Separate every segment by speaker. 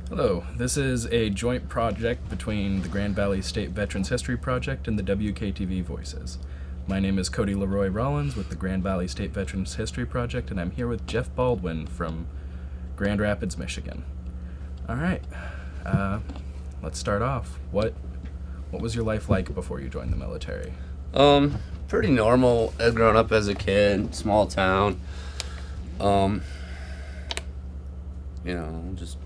Speaker 1: Hello, this is a joint project between the Grand Valley State Veterans History Project and the WKTV Voices. My name is Cody Leroy Rollins with the Grand Valley State Veterans History Project, and I'm here with Jeff Baldwin from Grand Rapids, Michigan. All right, let's start off. What was your life like before you joined the military?
Speaker 2: Pretty normal. I'd grown up as a kid, small town. Um, just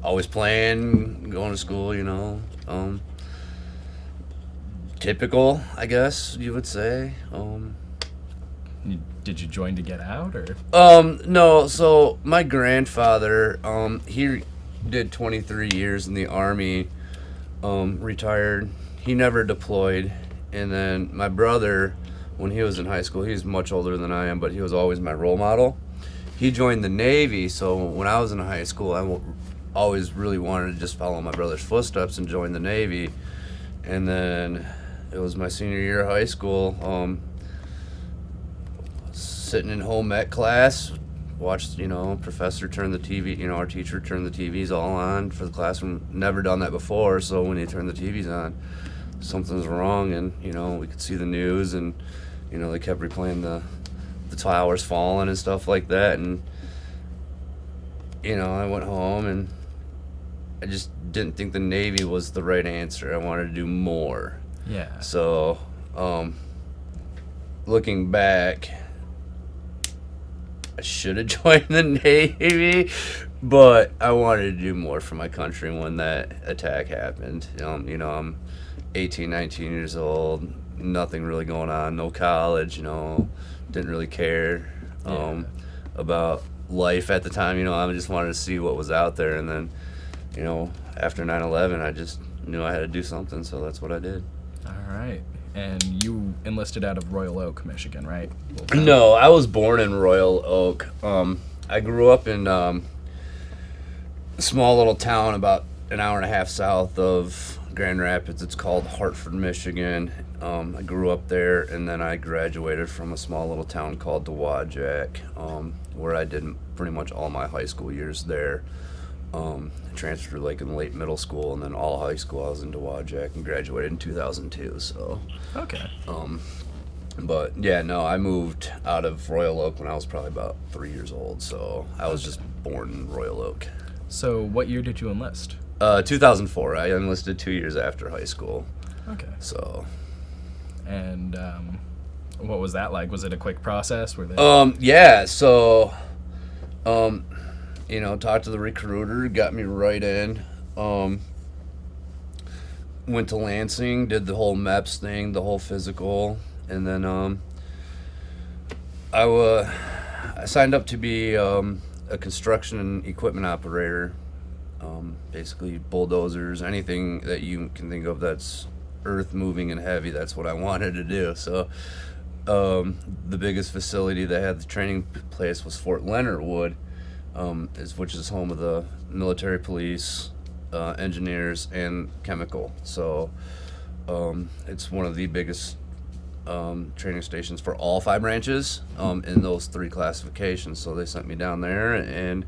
Speaker 2: always playing, going to school, typical, I guess you would say.
Speaker 1: Did you join to get out, or?
Speaker 2: No, so my grandfather, he did 23 years in the Army, retired. He never deployed. And then my brother, when he was in high school, he's much older than I am, but he was always my role model. He joined the Navy, so when I was in high school, always really wanted to just follow my brother's footsteps and join the Navy. And then it was my senior year of high school, sitting in home ec class, watched, professor turn the TV, our teacher turned the TVs all on for the classroom. Never done that before, so when he turned the TVs on, something's wrong, and we could see the news, and they kept replaying the towers falling and stuff like that, and I went home and I just didn't think the Navy was the right answer. I wanted to do more.
Speaker 1: Yeah.
Speaker 2: So looking back, I should have joined the Navy, but I wanted to do more for my country when that attack happened. I'm 18, 19 years old, nothing really going on, no college, didn't really care about life at the time. I just wanted to see what was out there, and then, after 9/11, I just knew I had to do something, so that's what I did.
Speaker 1: All right. And you enlisted out of Royal Oak, Michigan, right?
Speaker 2: No, I was born in Royal Oak. I grew up in a small little town about an hour and a half south of Grand Rapids. It's called Hartford, Michigan. I grew up there, and then I graduated from a small little town called Dowagiac, where I did pretty much all my high school years there. I transferred in late middle school, and then all high school I was in Dowagiac, and graduated in 2002. So.
Speaker 1: Okay.
Speaker 2: But yeah, no, I moved out of Royal Oak when I was probably about 3 years old. So I was just born in Royal Oak.
Speaker 1: So what year did you enlist?
Speaker 2: 2004. I enlisted 2 years after high school.
Speaker 1: Okay.
Speaker 2: So.
Speaker 1: And what was that like? Was it a quick process?
Speaker 2: Yeah. So, talked to the recruiter, got me right in. Went to Lansing, did the whole MEPS thing, the whole physical, and then I signed up to be a construction and equipment operator. Basically bulldozers, anything that you can think of that's earth moving and heavy, that's what I wanted to do. So the biggest facility that had the training place was Fort Leonard Wood, which is home of the military police, engineers, and chemical. So it's one of the biggest training stations for all 5 branches in those 3 classifications. So they sent me down there, and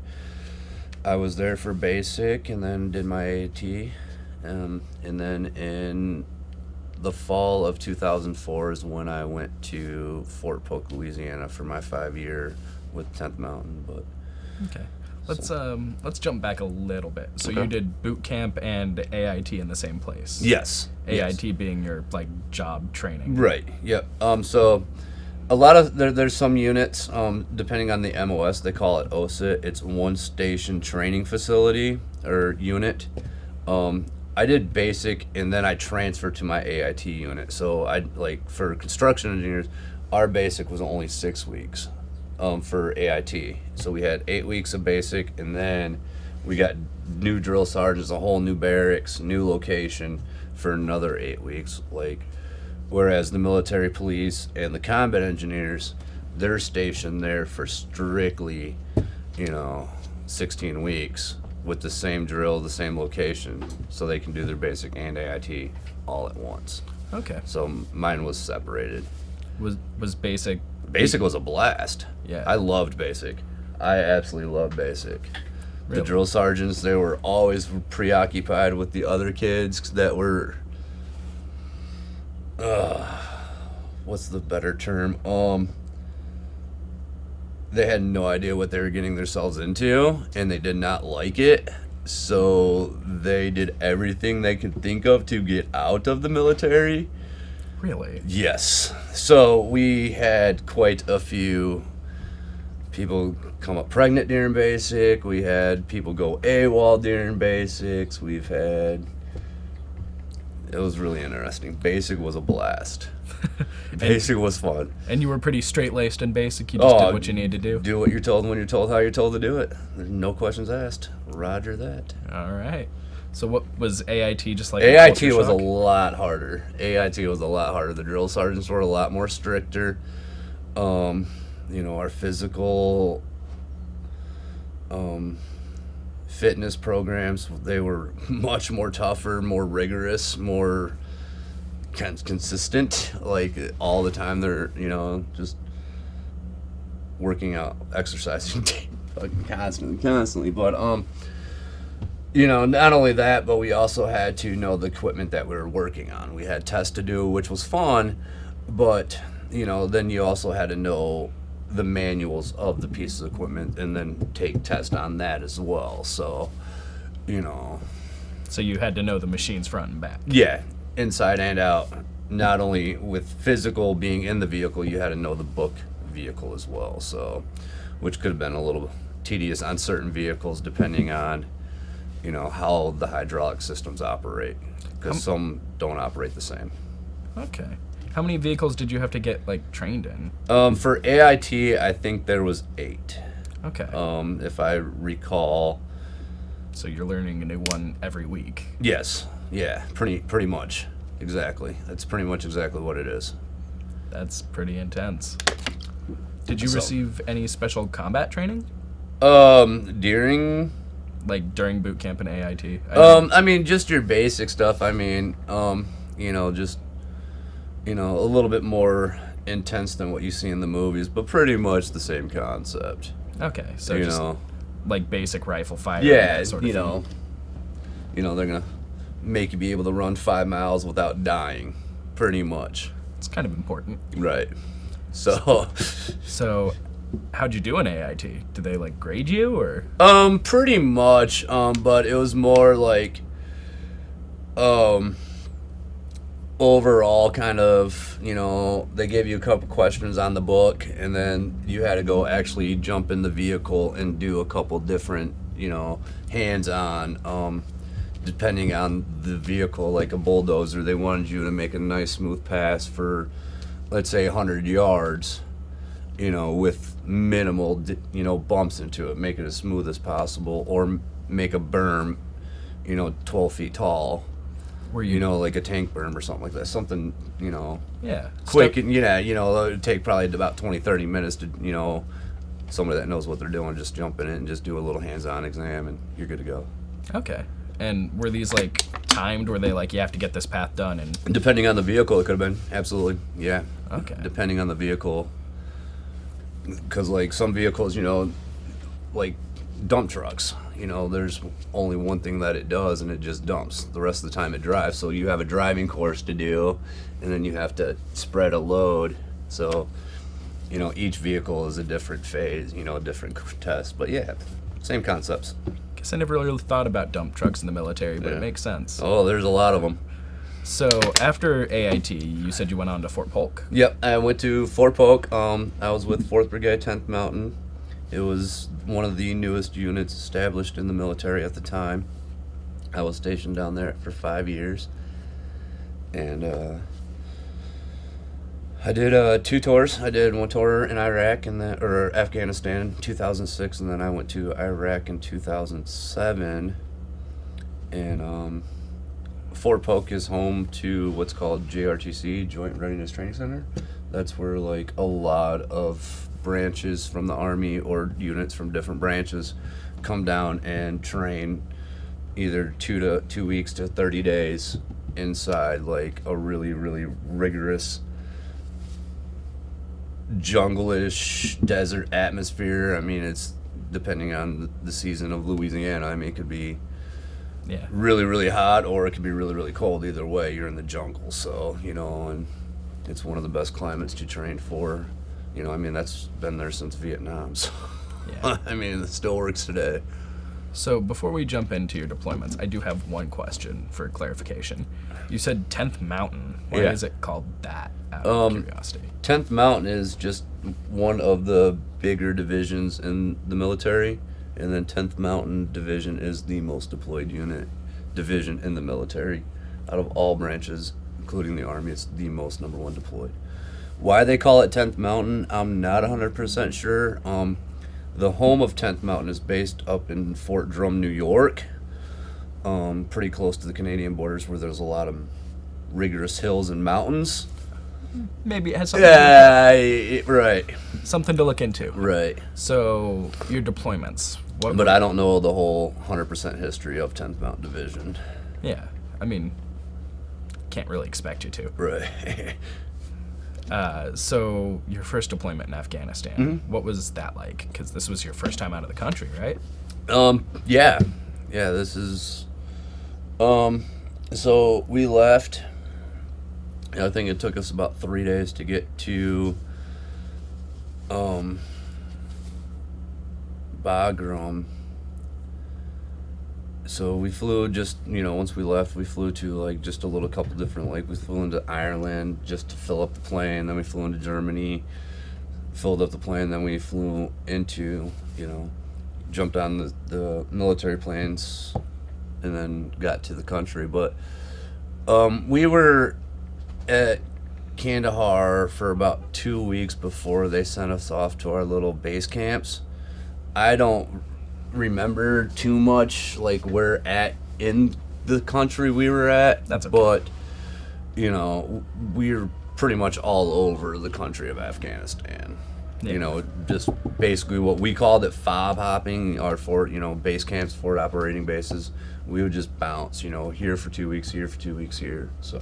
Speaker 2: I was there for basic, and then did my AAT, and then in the fall of 2004 is when I went to Fort Polk, Louisiana for my 5-year with 10th Mountain. But
Speaker 1: okay, let's jump back a little bit. So
Speaker 2: Okay.
Speaker 1: you did boot camp and AIT in the same place.
Speaker 2: yes,
Speaker 1: AIT
Speaker 2: yes.
Speaker 1: being your job training.
Speaker 2: Right. Yep. So a lot of there's some units, depending on the MOS, they call it OSIT. It's one station training facility or unit. I did basic, and then I transferred to my AIT unit. So for construction engineers, our basic was only 6 weeks for AIT. So we had 8 weeks of basic, and then we got new drill sergeants, a whole new barracks, new location for another 8 weeks. Whereas the military police and the combat engineers, they're stationed there for strictly, 16 weeks with the same drill, the same location, so they can do their basic and AIT all at once.
Speaker 1: Okay.
Speaker 2: So mine was separated.
Speaker 1: Was basic?
Speaker 2: Basic was a blast.
Speaker 1: Yeah.
Speaker 2: I loved basic. I absolutely loved basic. The
Speaker 1: Really?
Speaker 2: drill sergeants, they were always preoccupied with the other kids that were, what's the better term? They had no idea what they were getting themselves into, and they did not like it. So they did everything they could think of to get out of the military.
Speaker 1: Really?
Speaker 2: Yes. So we had quite a few people come up pregnant during basic. We had people go AWOL during basics. It was really interesting. Basic was a blast. Basic was fun.
Speaker 1: And you were pretty straight-laced in basic? You just did what you needed to do?
Speaker 2: Do what you're told when you're told how you're told to do it. There's no questions asked. Roger that.
Speaker 1: All right. So what was AIT just like? A
Speaker 2: AIT
Speaker 1: culture
Speaker 2: was a
Speaker 1: shock?
Speaker 2: lot harder. AIT was a lot harder. The drill sergeants were a lot more stricter. Our physical fitness programs, they were much more tougher, more rigorous, more consistent. Like all the time they're, just working out, exercising fucking constantly. But not only that, but we also had to know the equipment that we were working on. We had tests to do, which was fun, but then you also had to know the manuals of the pieces of equipment and then take tests on that as well. So,
Speaker 1: So you had to know the machines front and back.
Speaker 2: yeah, inside and out. Not only with physical being in the vehicle, you had to know the book vehicle as well. So, which could have been a little tedious on certain vehicles depending on, how the hydraulic systems operate, because some don't operate the same.
Speaker 1: Okay. How many vehicles did you have to get, trained in?
Speaker 2: For AIT, I think there was 8.
Speaker 1: Okay.
Speaker 2: If I recall.
Speaker 1: So you're learning a new one every week.
Speaker 2: Yes. Yeah. Pretty much. Exactly. That's pretty much exactly what it is.
Speaker 1: That's pretty intense. Did you
Speaker 2: So-
Speaker 1: receive any special combat training?
Speaker 2: During.
Speaker 1: During boot camp in AIT?
Speaker 2: Just your basic stuff. Just. A little bit more intense than what you see in the movies, but pretty much the same concept.
Speaker 1: Okay, so just basic rifle fire.
Speaker 2: Yeah,
Speaker 1: that sort of thing.
Speaker 2: They're gonna make you be able to run 5 miles without dying, pretty much.
Speaker 1: It's kind of important.
Speaker 2: Right. So,
Speaker 1: So, how'd you do in AIT? Did they grade you or?
Speaker 2: pretty much. But it was more overall kind of, they gave you a couple questions on the book, and then you had to go actually jump in the vehicle and do a couple different, hands-on, depending on the vehicle. Like a bulldozer, they wanted you to make a nice smooth pass for, let's say, 100 yards, with minimal, bumps into it, make it as smooth as possible, or make a berm, 12 feet tall.
Speaker 1: Were you?
Speaker 2: Like a tank berm or something like that. Something,
Speaker 1: Yeah.
Speaker 2: quick, and it would take probably about 20-30 minutes to, somebody that knows what they're doing, just jump in it and just do a little hands-on exam, and you're good to go.
Speaker 1: Okay. And were these timed? Were they you have to get this path done? And
Speaker 2: Depending on the vehicle, it could have been. Absolutely. Yeah.
Speaker 1: Okay.
Speaker 2: Depending on the vehicle. Because, some vehicles, dump trucks, there's only one thing that it does, and it just dumps. The rest of the time it drives. So you have a driving course to do, and then you have to spread a load. So, each vehicle is a different phase, a different test. But yeah, same concepts.
Speaker 1: Guess I never really thought about dump trucks in the military, but
Speaker 2: Yeah.
Speaker 1: it makes sense.
Speaker 2: Oh, there's a lot of them.
Speaker 1: So after AIT, you said you went on to Fort Polk.
Speaker 2: Yep, I went to Fort Polk. I was with 4th Brigade, 10th Mountain. It was one of the newest units established in the military at the time. I was stationed down there for 5 years. And I did 2 tours. I did 1 tour in Iraq or Afghanistan in 2006, and then I went to Iraq in 2007. And Fort Polk is home to what's called JRTC, Joint Readiness Training Center. That's where a lot of branches from the Army or units from different branches come down and train either 2 weeks to 30 days inside a really, really rigorous jungle-ish desert atmosphere. It's depending on the season of Louisiana. I mean, it could be
Speaker 1: Yeah.
Speaker 2: really, really hot, or it could be really, really cold. Either way, you're in the jungle, so, and it's one of the best climates to train for. I mean, that's been there since Vietnam, so
Speaker 1: Yeah.
Speaker 2: I mean, it still works today.
Speaker 1: So before we jump into your deployments, I do have one question for clarification. You said 10th Mountain. Why
Speaker 2: Yeah.
Speaker 1: is it called that, out of curiosity?
Speaker 2: 10th Mountain is just one of the bigger divisions in the military, and then 10th Mountain Division is the most deployed division in the military. Out of all branches, including the Army, it's the most number one deployed. Why they call it 10th Mountain, I'm not 100% sure. The home of 10th Mountain is based up in Fort Drum, New York, pretty close to the Canadian borders, where there's a lot of rigorous hills and mountains.
Speaker 1: Maybe it has something,
Speaker 2: Right.
Speaker 1: something to look into.
Speaker 2: Right.
Speaker 1: So your deployments.
Speaker 2: But I don't know the whole 100% history of 10th Mountain Division.
Speaker 1: Yeah. I mean, can't really expect you to.
Speaker 2: Right.
Speaker 1: So your first deployment in Afghanistan,
Speaker 2: Mm-hmm.
Speaker 1: what was that like? Because this was your first time out of the country, right?
Speaker 2: Yeah, this is, so we left. I think it took us about 3 days to get to, Bagram. So we flew just, once we left, we flew to like just a little couple different, like we flew into Ireland just to fill up the plane. Then we flew into Germany, filled up the plane. Then we flew into, jumped on the military planes and then got to the country. But we were at Kandahar for about 2 weeks before they sent us off to our little base camps. I don't remember too much like where at in the country we were at.
Speaker 1: That's okay.
Speaker 2: But we're pretty much all over the country of Afghanistan.
Speaker 1: Yeah.
Speaker 2: Just basically what we called it fob hopping, our fort, base camps, forward operating bases. We would just bounce, here for 2 weeks, here for 2 weeks, here. So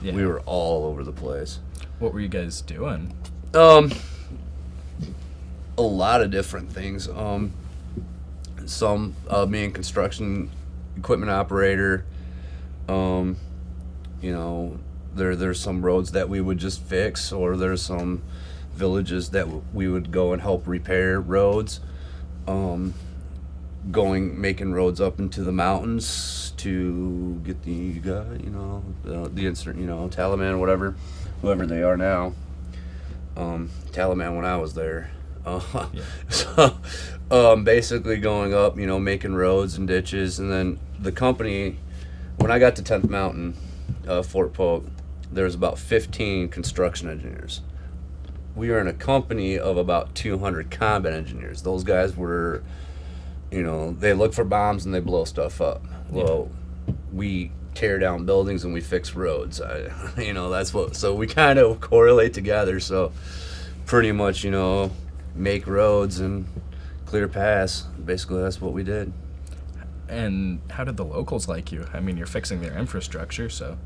Speaker 1: Yeah.
Speaker 2: we were all over the place.
Speaker 1: What were you guys doing?
Speaker 2: A lot of different things. Some being construction equipment operator. There's some roads that we would just fix, or there's some villages that we would go and help repair roads. Making roads up into the mountains to get the guy, the insert, Taliban, whoever they are now. Taliban when I was there. So, basically going up, making roads and ditches, and then the company, when I got to 10th Mountain, Fort Polk, there was about 15 construction engineers. We were in a company of about 200 combat engineers. Those guys were, they look for bombs and they blow stuff up. Well, we tear down buildings and we fix roads. That's what, so we kind of correlate together. So pretty much, make roads and clear paths. Basically, that's what we did.
Speaker 1: And how did the locals like you? I mean, you're fixing their infrastructure, so.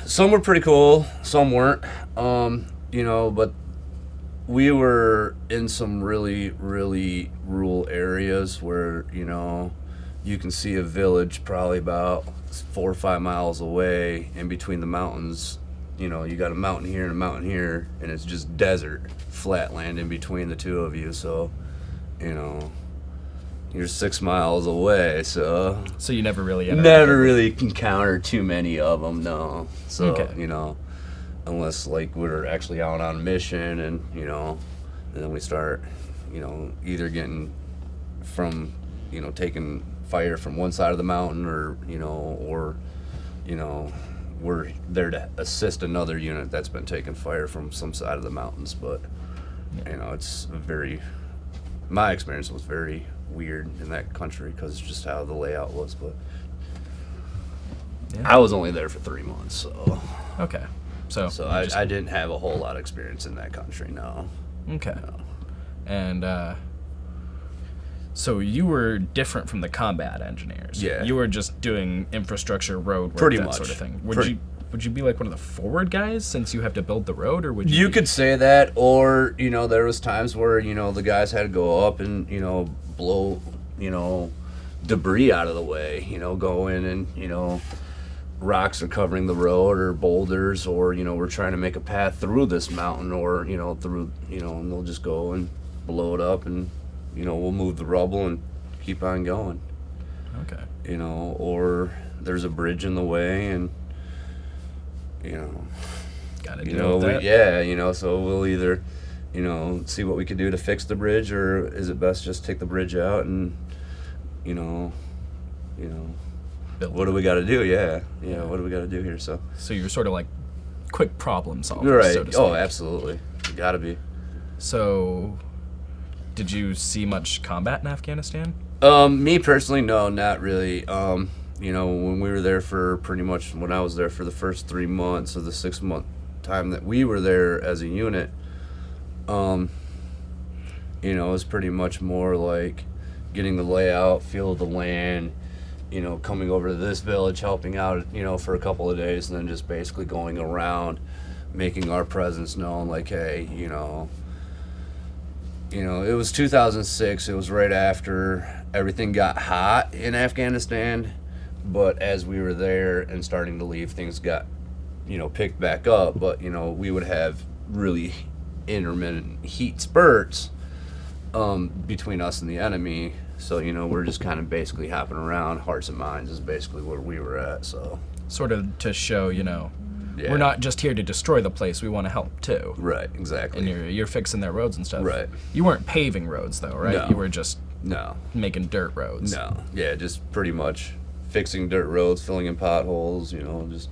Speaker 2: Some were pretty cool, some weren't. But we were in some really, really rural areas where, you can see a village probably about 4 or 5 miles away in between the mountains. You got a mountain here and a mountain here, and it's just desert, flat land in between the two of you. So, you're 6 miles away. So
Speaker 1: you never really
Speaker 2: really encountered too many of them, no. So,
Speaker 1: Okay.
Speaker 2: Unless like we're actually out on a mission and, and then we start, either getting from, taking fire from one side of the mountain or we're there to assist another unit that's been taking fire from some side of the mountains. But, it's my experience was very weird in that country because it's just how the layout was. But I was only there for 3 months, so.
Speaker 1: Okay. So
Speaker 2: I didn't have a whole lot of experience in that country, no.
Speaker 1: Okay.
Speaker 2: No.
Speaker 1: And so you were different from the combat engineers.
Speaker 2: Yeah.
Speaker 1: You were just doing infrastructure, road work,
Speaker 2: Pretty
Speaker 1: that
Speaker 2: much.
Speaker 1: sort of thing. Would you be like one of the forward guys since you have to build the road, or would you?
Speaker 2: You could say that, or there was times where the guys had to go up and blow, debris out of the way, go in and, rocks are covering the road or boulders, or, we're trying to make a path through this mountain, or, through, and they'll just go and blow it up, and, we'll move the rubble and keep on going.
Speaker 1: Okay.
Speaker 2: Or there's a bridge in the way, and,
Speaker 1: Gotta deal with that.
Speaker 2: so we'll either, see what we could do to fix the bridge, or is it best just take the bridge out and, what do we got to do? Yeah, what do we got to do here? So
Speaker 1: you're sort of like quick problem solvers,
Speaker 2: right.
Speaker 1: so to speak.
Speaker 2: Oh, absolutely. You got to be.
Speaker 1: So, did you see much combat in Afghanistan?
Speaker 2: Me personally, no, not really. When we were there when I was there for the first 3 months of the 6-month time that we were there as a unit, it was pretty much more like getting the layout, feel of the land, coming over to this village, helping out, for a couple of days, and then just basically going around, making our presence known, like, hey, it was 2006, it was right after everything got hot in Afghanistan, but as we were there and starting to leave, things got, picked back up, but, we would have really intermittent heat spurts between us and the enemy, so, we're just kind of basically hopping around. Hearts and Minds is basically where we were at, so.
Speaker 1: Sort of to show,
Speaker 2: Yeah.
Speaker 1: we're not just here to destroy the place, we want to help too.
Speaker 2: Right, exactly.
Speaker 1: And you're fixing their roads and stuff.
Speaker 2: Right.
Speaker 1: You weren't paving roads though, right?
Speaker 2: No.
Speaker 1: You were just
Speaker 2: No.
Speaker 1: making dirt roads.
Speaker 2: No. Yeah, just pretty much fixing dirt roads, filling in potholes, just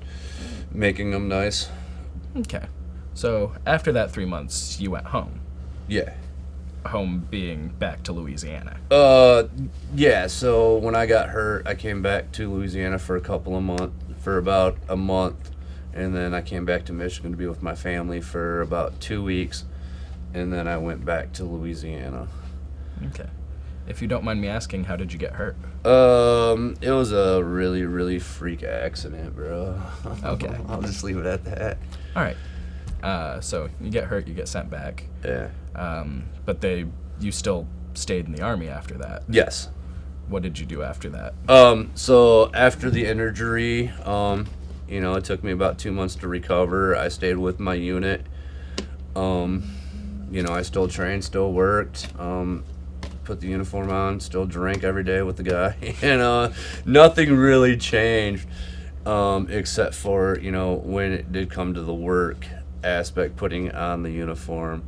Speaker 2: making them nice.
Speaker 1: Okay. So after that 3 months, you went home.
Speaker 2: Yeah.
Speaker 1: Home being back to Louisiana.
Speaker 2: Yeah, so when I got hurt, I came back to Louisiana for about a month, and then I came back to Michigan to be with my family for about 2 weeks, and then I went back to Louisiana.
Speaker 1: Okay. If you don't mind me asking, how did you get hurt?
Speaker 2: It was a really, really freak accident, bro.
Speaker 1: Okay.
Speaker 2: I'll just leave it at that.
Speaker 1: All right. So you get hurt, you get sent back.
Speaker 2: Yeah.
Speaker 1: But you still stayed in the Army after that.
Speaker 2: Yes.
Speaker 1: What did you do after that?
Speaker 2: So after the injury, it took me about 2 months to recover. I stayed with my unit. I still trained, still worked, put the uniform on, still drank every day with the guy. Nothing really changed, except for, when it did come to the work aspect, putting on the uniform,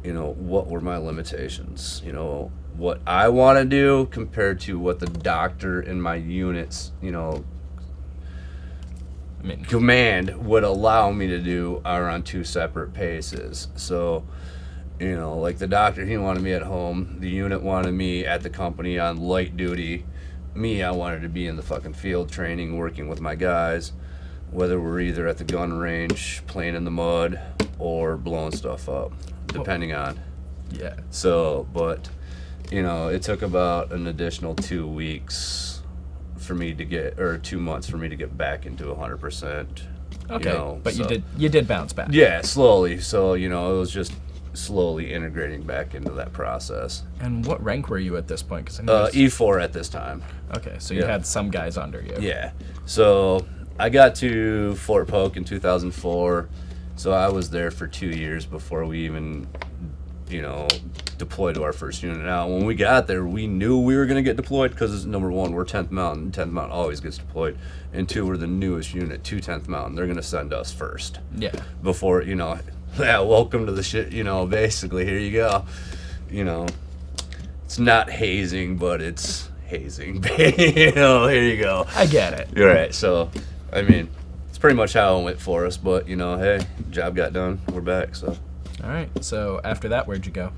Speaker 2: what were my limitations? What I want to do compared to what the doctor in my units, command would allow me to do are on two separate paces. So, like the doctor, he wanted me at home. The unit wanted me at the company on light duty. Me, I wanted to be in the fucking field training, working with my guys, whether we're either at the gun range, playing in the mud, or blowing stuff up, depending on.
Speaker 1: Yeah.
Speaker 2: So, but, it took about an additional 2 weeks for me to get, or 2 months for me to get back into 100%.
Speaker 1: Okay, but so, you did bounce back.
Speaker 2: Yeah, slowly. So, it was just slowly integrating back into that process.
Speaker 1: And what rank were you at this point? Cause
Speaker 2: E4 at this time.
Speaker 1: Okay, so you had some guys under you.
Speaker 2: Yeah. So I got to Fort Polk in 2004. So I was there for 2 years before we even, deployed to our first unit. Now, when we got there, we knew we were going to get deployed because, number one, we're 10th Mountain. 10th Mountain always gets deployed. And two, we're the newest unit to 10th Mountain. They're going to send us first.
Speaker 1: Yeah.
Speaker 2: Before, yeah, welcome to the shit, basically, here you go. It's not hazing, but it's hazing. Here you go.
Speaker 1: I get it.
Speaker 2: You're right. So, it's pretty much how it went for us, but, hey, job got done. We're back, so.
Speaker 1: All right. So after that, where'd you go?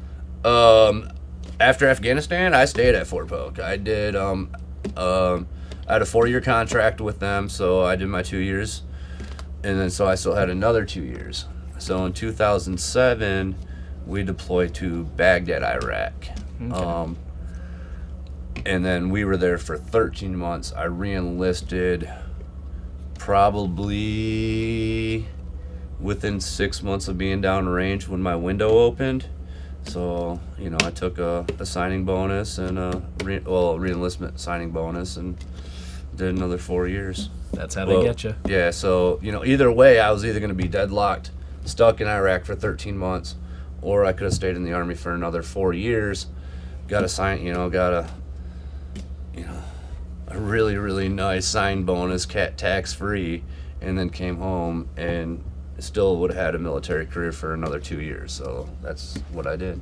Speaker 2: After Afghanistan, I stayed at Fort Polk. I did, I had a 4-year contract with them, so I did my 2 years. And then, so I still had another 2 years. So in 2007, we deployed to Baghdad, Iraq.
Speaker 1: Okay.
Speaker 2: And then we were there for 13 months. I re-enlisted probably within 6 months of being downrange when my window opened. So, I took a signing bonus and a re-enlistment signing bonus and did another 4 years.
Speaker 1: That's how they get you.
Speaker 2: Yeah, so, either way, I was either going to be deadlocked, stuck in Iraq for 13 months, or I could have stayed in the Army for another 4 years, got a really, really nice sign bonus, tax-free, and then came home and still would have had a military career for another 2 years. So that's what I did.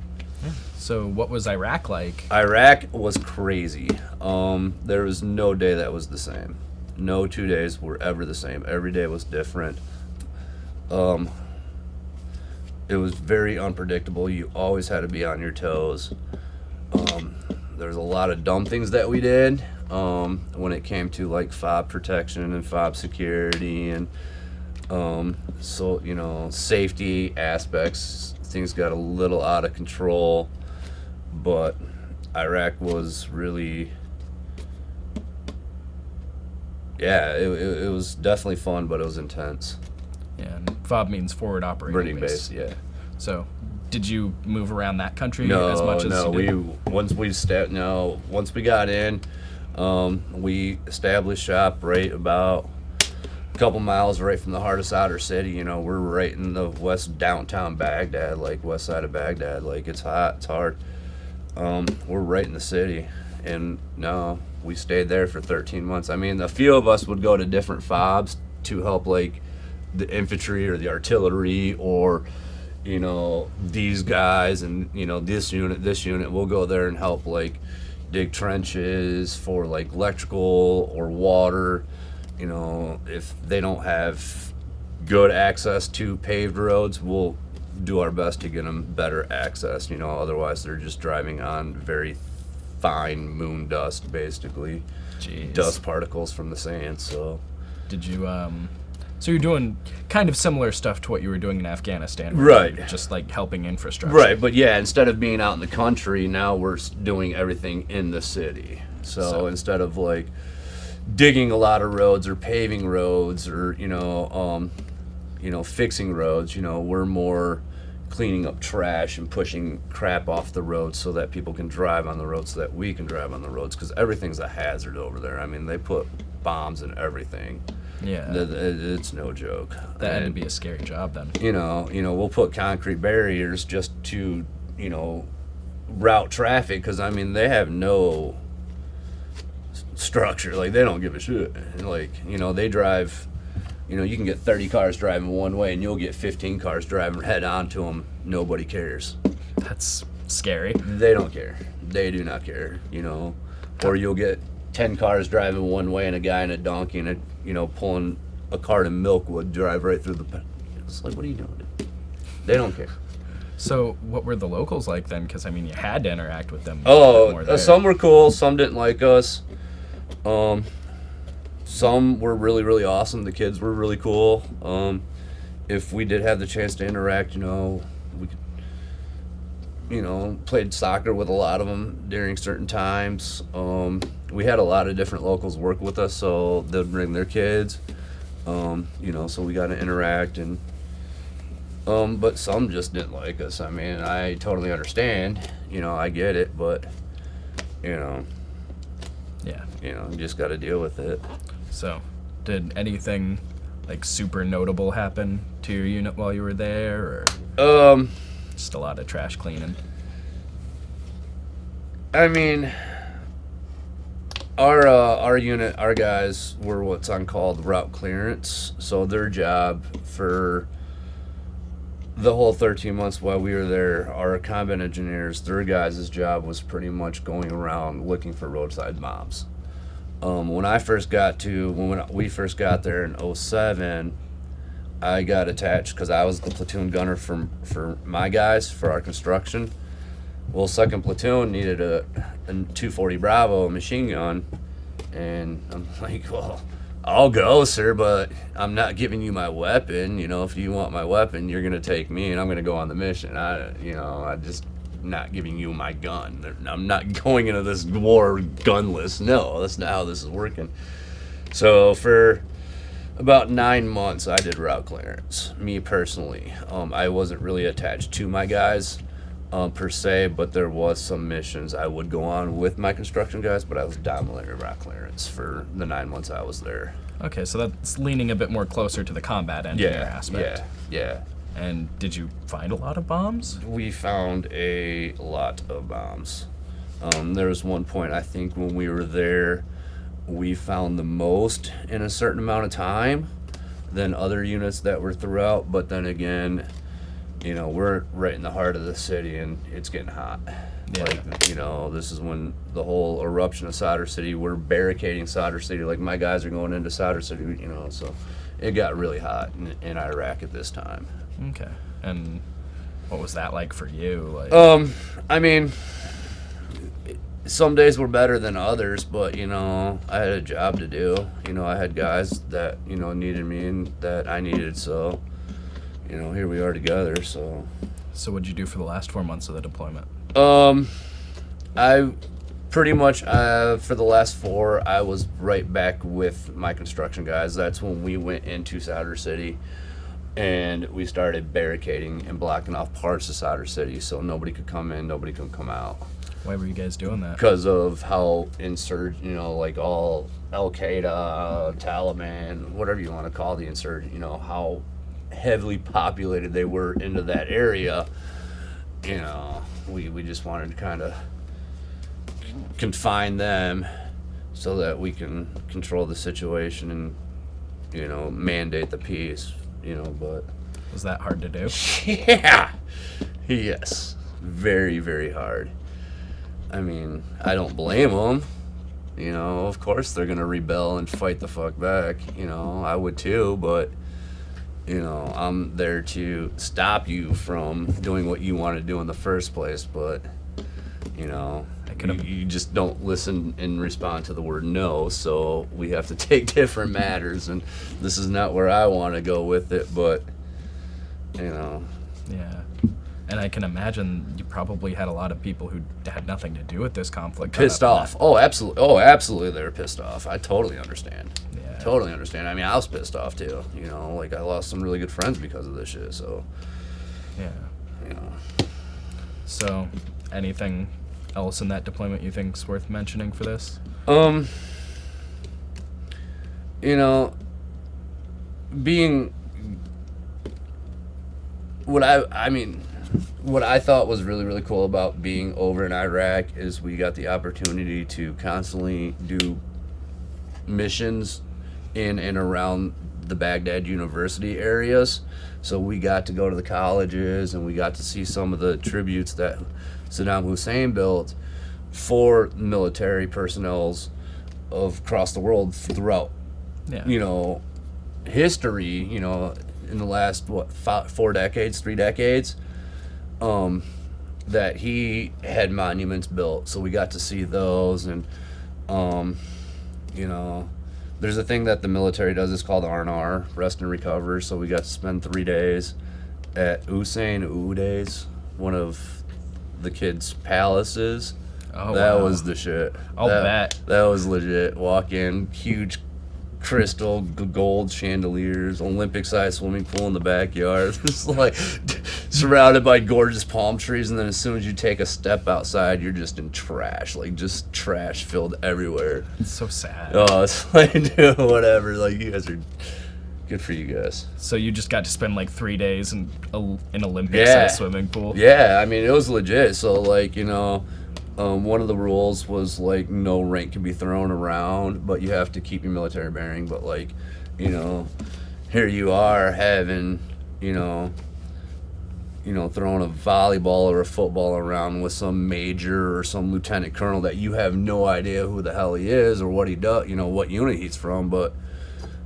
Speaker 1: So what was Iraq like?
Speaker 2: Iraq was crazy. There was no day that was the same. No 2 days were ever the same. Every day was different. It was very unpredictable. You always had to be on your toes. There's a lot of dumb things that we did when it came to like fob protection and fob security and safety aspects. Things got a little out of control, but Iraq was really, it was definitely fun, but it was intense.
Speaker 1: Yeah, and FOB means forward operating base.
Speaker 2: Yeah.
Speaker 1: So, did you move around that country as much as you did?
Speaker 2: Once we got in, we established shop right about a couple miles right from the heart of Sadr City. We're right in the downtown Baghdad, like west side of Baghdad. Like, it's hot, it's hard. We're right in the city, and we stayed there for 13 months. I mean, a few of us would go to different FOBs to help, like the infantry or the artillery or these guys and this unit will go there and help like dig trenches for like electrical or water. If they don't have good access to paved roads, we'll do our best to get them better access. Otherwise they're just driving on very fine moon dust, basically.
Speaker 1: Jeez.
Speaker 2: Dust particles from the sand. So
Speaker 1: did you so you're doing kind of similar stuff to what you were doing in Afghanistan,
Speaker 2: right?
Speaker 1: Just like helping infrastructure,
Speaker 2: right? But yeah, instead of being out in the country, now we're doing everything in the city. So instead of like digging a lot of roads or paving roads or fixing roads, we're more cleaning up trash and pushing crap off the roads so that people can drive on the roads, so that we can drive on the roads, because everything's a hazard over there. I mean, they put bombs in everything.
Speaker 1: Yeah,
Speaker 2: it's no joke.
Speaker 1: That had to be a scary job then.
Speaker 2: We'll put concrete barriers just to route traffic, because I mean they have no structure. Like, they don't give a shit. Like, they drive. You can get 30 cars driving one way, and you'll get 15 cars driving head on to them. Nobody cares.
Speaker 1: That's scary.
Speaker 2: They don't care. They do not care. Or you'll get 10 cars driving one way and a guy and a donkey and a pulling a cart of milk would drive right through the. It's like, what are you doing? They don't care.
Speaker 1: So what were the locals like then? Because I mean, you had to interact with them.
Speaker 2: Some were cool. Some didn't like us. Some were really, really awesome. The kids were really cool. If we did have the chance to interact, we could, played soccer with a lot of them during certain times. We had a lot of different locals work with us, so they'd bring their kids, so we got to interact, and but some just didn't like us. I mean, I totally understand, I get it, but,
Speaker 1: yeah,
Speaker 2: you just got to deal with it.
Speaker 1: So, did anything like super notable happen to your unit while you were there, or just a lot of trash cleaning?
Speaker 2: I mean, our unit, our guys were what's on called route clearance. So their job for the whole 13 months while we were there, our combat engineers, their guys' job was pretty much going around looking for roadside bombs. When we first got there in 2007, I got attached because I was the platoon gunner for my guys for our construction. Well, 2nd Platoon needed a 240 Bravo machine gun, and I'm like, well, I'll go, sir, but I'm not giving you my weapon. If you want my weapon, you're gonna take me, and I'm gonna go on the mission. I just not giving you my gun. I'm not going into this war gunless. No, that's not how this is working. So for about 9 months, I did route clearance, me personally. I wasn't really attached to my guys. per se, but there was some missions I would go on with my construction guys, but I was dominating rock clearance for the 9 months I was there.
Speaker 1: Okay, so that's leaning a bit more closer to the combat engineer aspect.
Speaker 2: Yeah.
Speaker 1: And did you find a lot of bombs?
Speaker 2: We found a lot of bombs. There was one point, I think, when we were there, we found the most in a certain amount of time than other units that were throughout. But then again, you know, we're right in the heart of the city and it's getting hot.
Speaker 1: Yeah.
Speaker 2: Like, you know, this is when the whole eruption of Solder City, we're barricading Solder City. Like, my guys are going into Solder City, you know, so it got really hot in Iraq at this time.
Speaker 1: Okay. And what was that like for you?
Speaker 2: Like, I mean, some days were better than others, but, you know, I had a job to do. You know, I had guys that, you know, needed me and that I needed, so, you know, here we are together, so.
Speaker 1: So what'd you do for the last 4 months of the deployment?
Speaker 2: I pretty much, for the last 4, I was right back with my construction guys. That's when we went into Solder City and we started barricading and blocking off parts of Solder City so nobody could come in, nobody could come out.
Speaker 1: Why were you guys doing that?
Speaker 2: Because of how insurgent, you know, like all Al-Qaeda, Taliban, whatever you want to call the insurgent, you know, how heavily populated they were into that area. You know, we just wanted to kind of confine them so that we can control the situation and, you know, mandate the peace, you know, but...
Speaker 1: Was that hard to do?
Speaker 2: Yeah! Yes. Very, very hard. I mean, I don't blame them. You know, of course they're going to rebel and fight the fuck back. You know, I would too, but... You know, I'm there to stop you from doing what you want to do in the first place, but, you know, you just don't listen and respond to the word no, so we have to take different matters, and this is not where I want to go with it, but, you know.
Speaker 1: Yeah. And I can imagine you probably had a lot of people who had nothing to do with this conflict.
Speaker 2: Pissed off. Oh, absolutely. Oh, absolutely they're pissed off. I totally understand.
Speaker 1: Yeah.
Speaker 2: Totally understand. I mean, I was pissed off too. You know, like I lost some really good friends because of this shit, so.
Speaker 1: Yeah.
Speaker 2: You know.
Speaker 1: So, anything else in that deployment you think's worth mentioning for this?
Speaker 2: You know, being what I thought was really, really cool about being over in Iraq is we got the opportunity to constantly do missions in and around the Baghdad University areas. So we got to go to the colleges and we got to see some of the tributes that Saddam Hussein built for military personnels across the world throughout, you know, history, you know, in the last, 3 decades, that he had monuments built. So we got to see those, and, you know, there's a thing that the military does, it's called R&R, Rest and Recover, so we got to spend 3 days at Hussein Ude's, one of the kids' palaces.
Speaker 1: Oh,
Speaker 2: that
Speaker 1: wow.
Speaker 2: was the shit.
Speaker 1: I'll bet.
Speaker 2: That was legit. Walk in, huge crystal gold chandeliers, Olympic-sized swimming pool in the backyard. It's like surrounded by gorgeous palm trees, and then as soon as you take a step outside, you're just in trash, like just trash filled everywhere.
Speaker 1: It's so sad.
Speaker 2: Oh, it's like, dude, whatever. Like, you guys are good for you guys.
Speaker 1: So you just got to spend like 3 days in an Olympic-sized swimming pool?
Speaker 2: Yeah, I mean, it was legit. So, like, you know, one of the rules was, like, no rank can be thrown around, but you have to keep your military bearing. But, like, you know, here you are having, you know, throwing a volleyball or a football around with some major or some lieutenant colonel that you have no idea who the hell he is or what he does, you know, what unit he's from, but,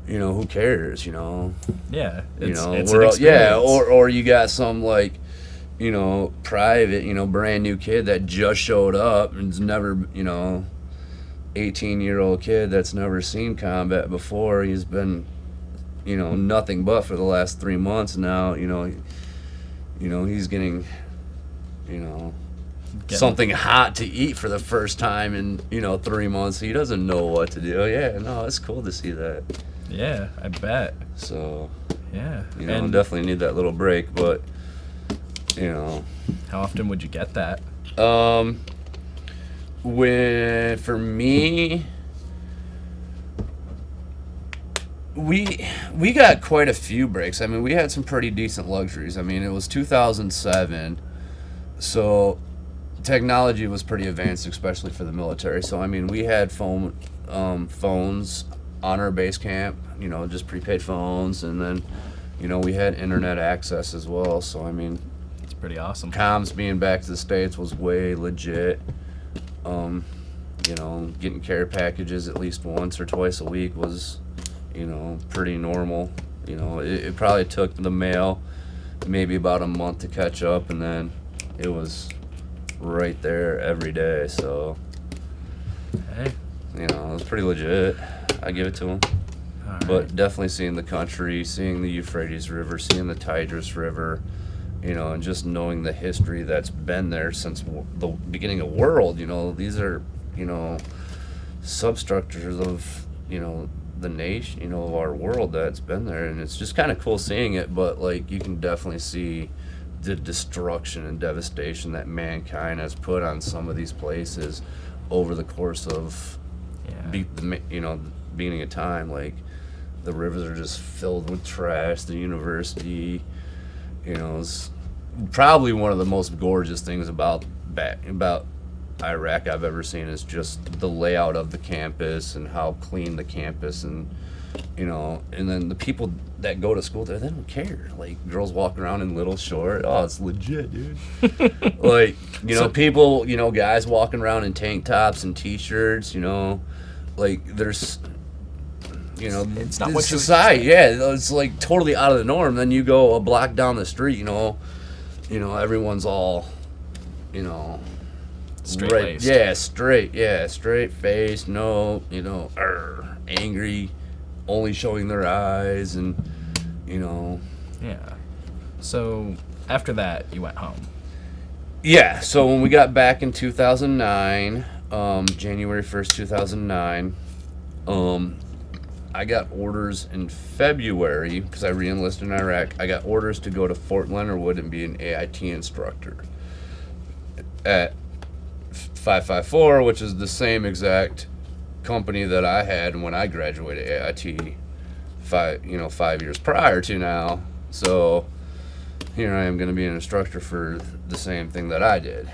Speaker 2: you know, who cares, you know?
Speaker 1: Yeah,
Speaker 2: it's
Speaker 1: an experience.
Speaker 2: or you got some, like, you know, private, you know, brand new kid that just showed up and's never, you know, 18-year-old kid that's never seen combat before. He's been, you know, nothing but for the last 3 months now, you know, he's getting, you know, something hot to eat for the first time in, you know, 3 months. He doesn't know what to do. Yeah, no, it's cool to see that.
Speaker 1: Yeah, I bet.
Speaker 2: So,
Speaker 1: yeah,
Speaker 2: you know, definitely need that little break, but you know.
Speaker 1: How often would you get that?
Speaker 2: For me, we got quite a few breaks. I mean, we had some pretty decent luxuries. I mean, it was 2007, so technology was pretty advanced, especially for the military. So I mean, we had phones on our base camp, you know, just prepaid phones, and then, you know, we had internet access as well. So I mean,
Speaker 1: It's pretty awesome.
Speaker 2: comms being back to the States was way legit. You know, getting care packages at least once or twice a week was, you know, pretty normal. You know, it probably took the mail maybe about a month to catch up, and then it was right there every day. So,
Speaker 1: Hey.
Speaker 2: you know, it was pretty legit. I give it to them.
Speaker 1: All right.
Speaker 2: But definitely seeing the country, seeing the Euphrates River, seeing the Tigris River, you know, and just knowing the history that's been there since the beginning of the world. You know, these are, you know, substructures of, you know, the nation, you know, of our world that's been there. And it's just kind of cool seeing it, but, like, you can definitely see the destruction and devastation that mankind has put on some of these places over the course of, you know, beginning of time. Like, the rivers are just filled with trash. The university, you know, is probably one of the most gorgeous things about Iraq I've ever seen is just the layout of the campus and how clean the campus, and, you know, and then the people that go to school there, they don't care. Like, girls walk around in little short. Oh, it's legit, dude. Like, you know, people, you know, guys walking around in tank tops and t-shirts, you know, like, there's, you know,
Speaker 1: It's not what you
Speaker 2: society. Yeah, it's like totally out of the norm. Then you go a block down the street, you know, everyone's all, you know,
Speaker 1: Straight-laced.
Speaker 2: straight face, no, you know, angry, only showing their eyes, and, you know.
Speaker 1: Yeah. So after that, you went home.
Speaker 2: Yeah, so when we got back in 2009, January 1st, 2009, I got orders in February, because I re-enlisted in Iraq. I got orders to go to Fort Leonard Wood and be an AIT instructor at 554, which is the same exact company that I had when I graduated AIT 5 years prior to now. So here I am going to be an instructor for the same thing that I did.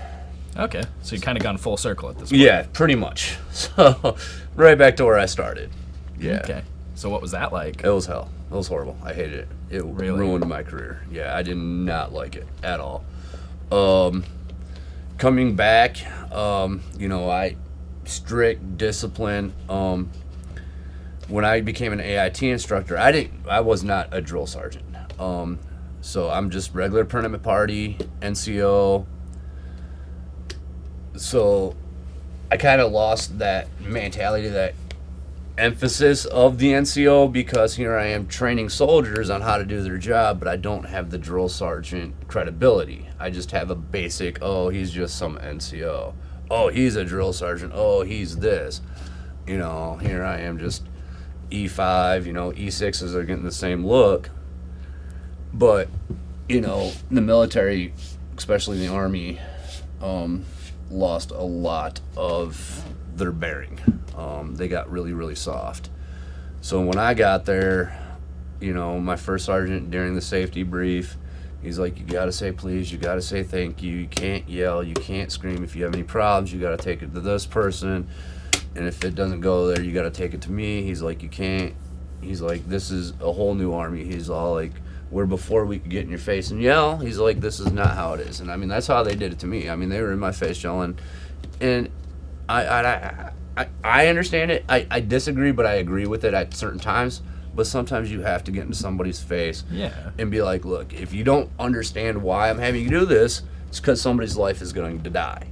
Speaker 1: Okay. So you kind of gone full circle at this point.
Speaker 2: Yeah, pretty much. So right back to where I started. Yeah.
Speaker 1: Okay. So what was that like?
Speaker 2: It was hell. It was horrible. I hated it. It
Speaker 1: Really?
Speaker 2: ruined my career. Yeah, I did not like it at all. Coming back, you know, strict discipline. When I became an AIT instructor, I was not a drill sergeant. So I'm just regular permanent party, NCO. So I kind of lost that mentality, that emphasis of the NCO, because here I am training soldiers on how to do their job, but I don't have the drill sergeant credibility. I just have a basic, oh, he's just some NCO. Oh, he's a drill sergeant. Oh, he's this. You know, here I am just E5, you know, E6s are getting the same look. But, you know, the military, especially the Army, lost a lot of their bearing. They got really, really soft. So when I got there, you know, my first sergeant during the safety brief, he's like, you gotta say please, you gotta say thank you, you can't yell, you can't scream. If you have any problems, you gotta take it to this person, and if it doesn't go there, you gotta take it to me. He's like, you can't, he's like, this is a whole new Army. He's all like, where before we could get in your face and yell, he's like, this is not how it is. And I mean, that's how they did it to me. I mean, they were in my face yelling, and I understand it. I disagree, but I agree with it at certain times. But sometimes you have to get into somebody's face and be like, look, if you don't understand why I'm having you do this, it's because somebody's life is going to die.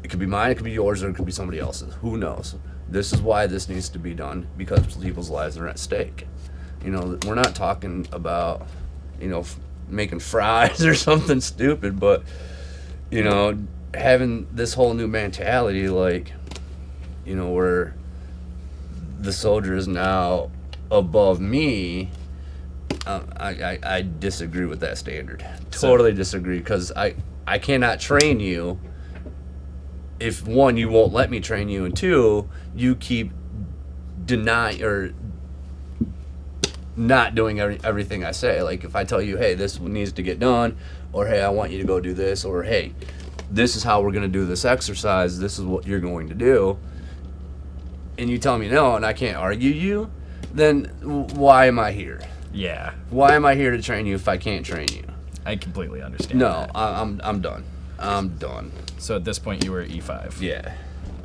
Speaker 2: It could be mine, it could be yours, or it could be somebody else's. Who knows? This is why this needs to be done, because people's lives are at stake. You know, we're not talking about, you know, making fries or something stupid, but, you know, having this whole new mentality, like, you know, where the soldier is now above me, I disagree with that standard. Totally disagree, because I cannot train you if, one, you won't let me train you, and two, you keep denying or not doing everything I say. Like, if I tell you, hey, this needs to get done, or hey, I want you to go do this, or hey, this is how we're going to do this exercise, this is what you're going to do, and you tell me no, and I can't argue you, then why am I here?
Speaker 1: Yeah.
Speaker 2: Why am I here to train you if I can't train you?
Speaker 1: I completely understand.
Speaker 2: No,
Speaker 1: that.
Speaker 2: I'm done. I'm done.
Speaker 1: So at this point, you were E5.
Speaker 2: Yeah.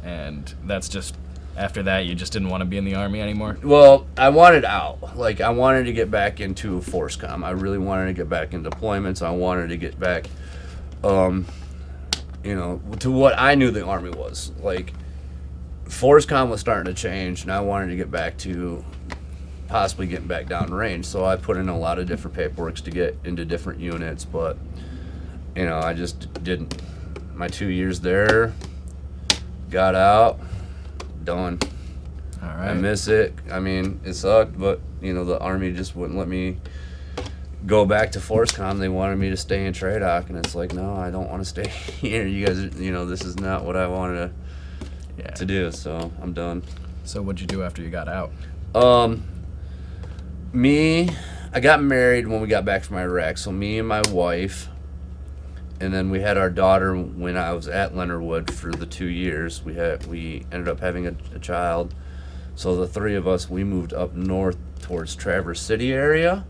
Speaker 1: And that's just, after that, you just didn't want to be in the Army anymore?
Speaker 2: Well, I wanted out. Like, I wanted to get back into force comm. I really wanted to get back in deployments. I wanted to get back, to what I knew the Army was. Like, force comm was starting to change, and I wanted to get back to possibly getting back down range. So I put in a lot of different paperwork to get into different units, but, I just didn't. My 2 years there, got out, done.
Speaker 1: All right.
Speaker 2: I miss it. I mean, it sucked, but, the Army just wouldn't let me go back to force comm. They wanted me to stay in TRADOC, and it's like, no, I don't want to stay here. You guys, this is not what I wanted to do, so I'm done.
Speaker 1: So what'd you do after you got out?
Speaker 2: I got married when we got back from Iraq, so me and my wife, and then we had our daughter when I was at Leonard Wood for the 2 years. We ended up having a child, so the three of us, we moved up north towards Traverse City area,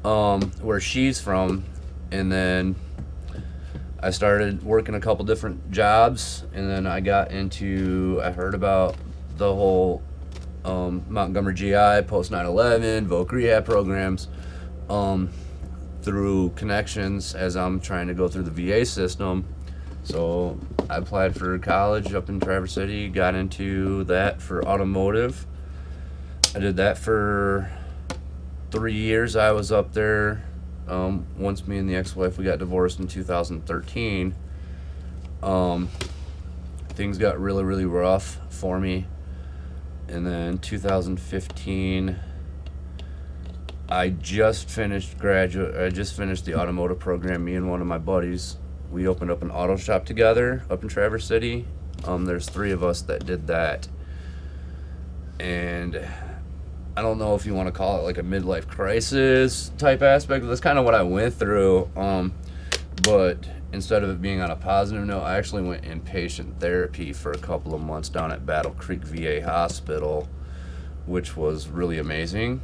Speaker 2: where she's from, and then I started working a couple different jobs, and then I heard about the whole Montgomery GI, post 9/11, voc rehab programs, through connections as I'm trying to go through the VA system. So I applied for college up in Traverse City, got into that for automotive. I did that for 3 years. I was up there. Once me and the ex-wife, we got divorced in 2013. Things got really, really rough for me. And then 2015, I just finished the automotive program. Me and one of my buddies, we opened up an auto shop together up in Traverse City. There's three of us that did that. And I don't know if you want to call it like a midlife crisis type aspect, but that's kind of what I went through. But instead of it being on a positive note, I actually went inpatient therapy for a couple of months down at Battle Creek VA Hospital, which was really amazing.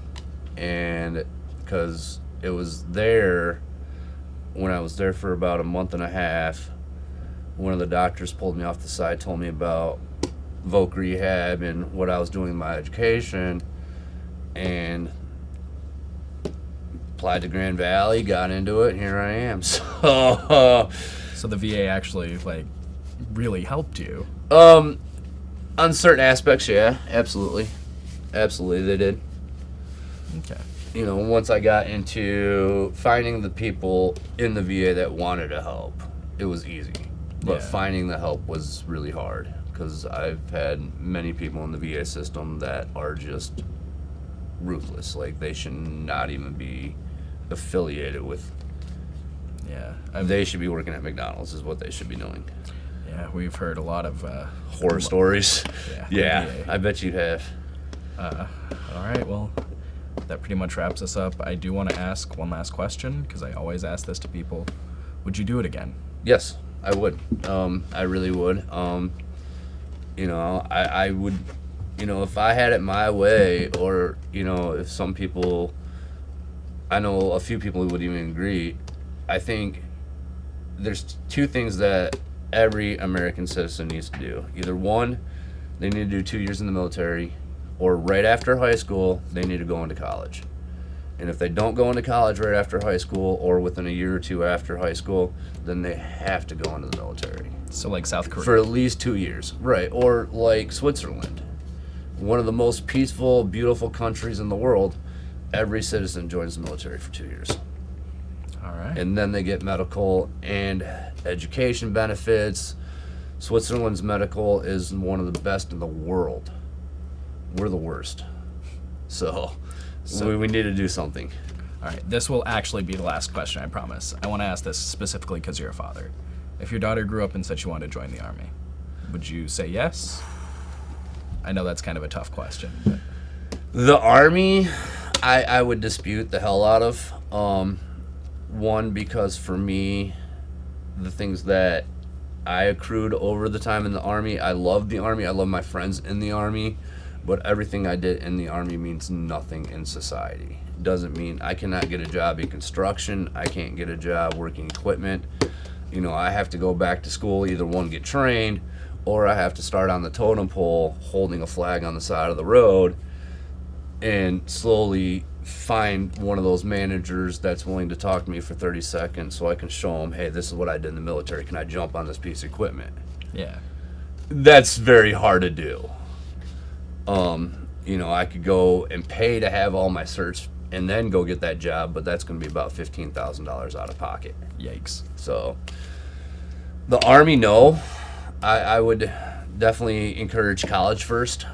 Speaker 2: And because it was there, when I was there for about a month and a half, one of the doctors pulled me off the side, told me about voc rehab and what I was doing in my education, and applied to Grand Valley, got into it, and here I am. So
Speaker 1: the VA actually really helped you.
Speaker 2: On certain aspects, yeah, absolutely they did.
Speaker 1: Okay.
Speaker 2: Once I got into finding the people in the VA that wanted to help, it was easy. But finding the help was really hard, because I've had many people in the VA system that are just ruthless. Like, they should not even be affiliated with.
Speaker 1: Yeah.
Speaker 2: They should be working at McDonald's is what they should be doing.
Speaker 1: Yeah, we've heard a lot of
Speaker 2: horror stories.
Speaker 1: Yeah,
Speaker 2: I bet you'd have.
Speaker 1: All right, well, that pretty much wraps us up. I do want to ask one last question, because I always ask this to people. Would you do it again?
Speaker 2: Yes, I would. I really would. I would, if I had it my way, or, if some people, I know a few people who would even agree, I think there's two things that every American citizen needs to do. Either one, they need to do 2 years in the military, or right after high school, they need to go into college. And if they don't go into college right after high school, or within a year or two after high school, then they have to go into the military.
Speaker 1: So like South Korea.
Speaker 2: For at least 2 years. Right. Or like Switzerland. One of the most peaceful, beautiful countries in the world. Every citizen joins the military for 2 years.
Speaker 1: All right.
Speaker 2: And then they get medical and education benefits. Switzerland's medical is one of the best in the world. We're the worst. So we need to do something.
Speaker 1: All right, this will actually be the last question, I promise. I want to ask this specifically because you're a father. If your daughter grew up and said she wanted to join the Army, would you say yes? I know that's kind of a tough question. But.
Speaker 2: The Army, I would dispute the hell out of. One, because for me, the things that I accrued over the time in the Army, I love the Army. I love my friends in the Army. But everything I did in the Army means nothing in society. Doesn't mean I cannot get a job in construction. I can't get a job working equipment. You know, I have to go back to school, either one, get trained, or I have to start on the totem pole holding a flag on the side of the road and slowly find one of those managers that's willing to talk to me for 30 seconds so I can show them, hey, this is what I did in the military. Can I jump on this piece of equipment?
Speaker 1: Yeah.
Speaker 2: That's very hard to do. You know, I could go and pay to have all my certs and then go get that job, but that's going to be about $15,000 out of pocket.
Speaker 1: Yikes.
Speaker 2: So, the Army, no. I would definitely encourage college first.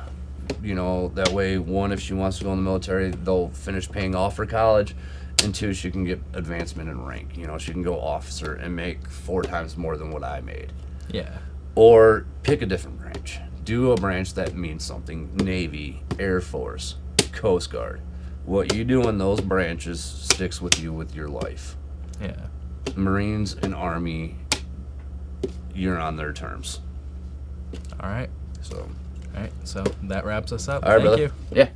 Speaker 2: You know, that way, one, if she wants to go in the military, they'll finish paying off for college, and two, she can get advancement in rank. You know, she can go officer and make 4 times more than what I made.
Speaker 1: Yeah.
Speaker 2: Or pick a different branch. Do a branch that means something. Navy, Air Force, Coast Guard. What you do in those branches sticks with you with your life.
Speaker 1: Yeah.
Speaker 2: Marines and Army, you're on their terms.
Speaker 1: All right.
Speaker 2: So.
Speaker 1: All right. So that wraps us up.
Speaker 2: All right,
Speaker 1: Thank
Speaker 2: brother.
Speaker 1: you.
Speaker 2: Yeah.